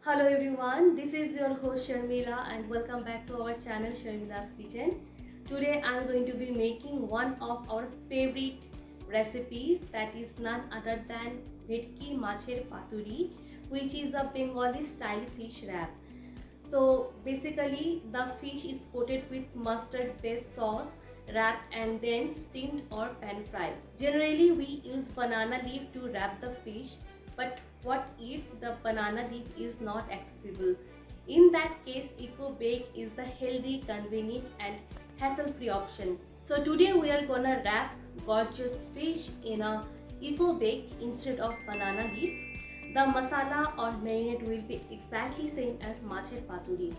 Hello everyone, this is your host Sharmila and welcome back to our channel Sharmila's Kitchen. Today I am going to be making one of our favorite recipes, that is none other than Bhetki Paturi, which is a Bengali style fish wrap. So basically the fish is coated with mustard based sauce, wrapped and then steamed or pan fried. Generally we use banana leaf to wrap the fish, but what if the banana leaf is not accessible? In that case, Ecobake is the healthy, convenient and hassle-free option. So today we are gonna wrap gorgeous fish in a Ecobake instead of banana leaf. The masala or marinade will be exactly same as Macher Paturi.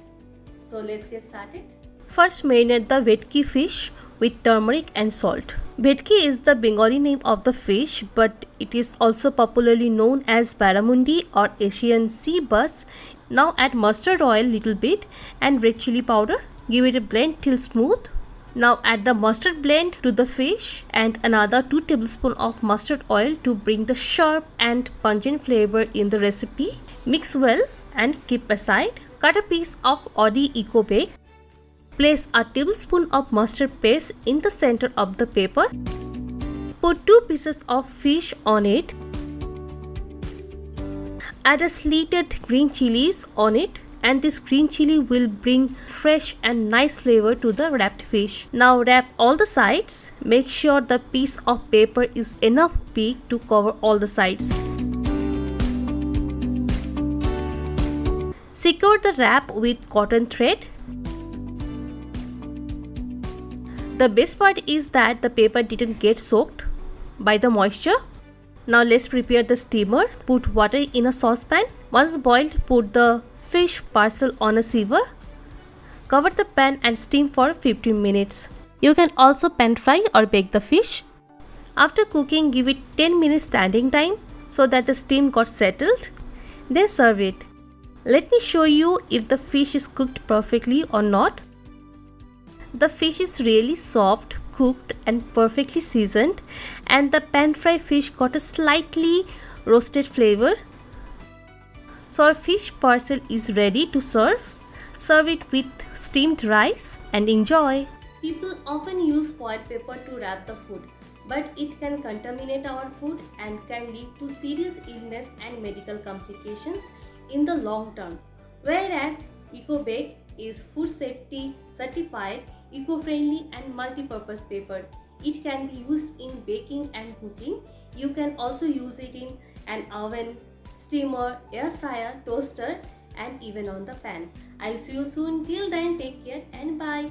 So let's get started. First, marinate the Bhetki fish with turmeric and salt. Bhetki is the Bengali name of the fish, but it is also popularly known as barramundi or Asian sea bass. Now add mustard oil little bit and red chili powder. Give it a blend till smooth. Now add the mustard blend to the fish and another 2 tablespoons of mustard oil to bring the sharp and pungent flavor in the recipe. Mix well and keep aside. Cut a piece of Oddy Ecobake. Place a tablespoon of mustard paste in the center of the paper. Put 2 pieces of fish on it. Add a slitted green chilies on it, and this green chili will bring fresh and nice flavor to the wrapped fish. Now wrap all the sides. Make sure the piece of paper is enough big to cover all the sides. Secure the wrap with cotton thread. The best part is that the paper didn't get soaked by the moisture. Now let's prepare the steamer. Put water in a saucepan. Once boiled, put the fish parcel on a sieve. Cover the pan and steam for 15 minutes. You can also pan fry or bake the fish. After cooking, give it 10 minutes standing time so that the steam got settled. Then serve it. Let me show you if the fish is cooked perfectly or not. The fish is really soft, cooked and perfectly seasoned, and the pan fried fish got a slightly roasted flavor. So our fish parcel is ready to serve. Serve it with steamed rice and enjoy. People often use foil paper to wrap the food, but it can contaminate our food and can lead to serious illness and medical complications in the long term. Whereas Ecobake is food safety certified, eco-friendly and multi-purpose paper. It can be used in baking and cooking. You can also use it in an oven, steamer, air fryer, toaster and even on the pan. I'll see you soon. Till then, take care and bye.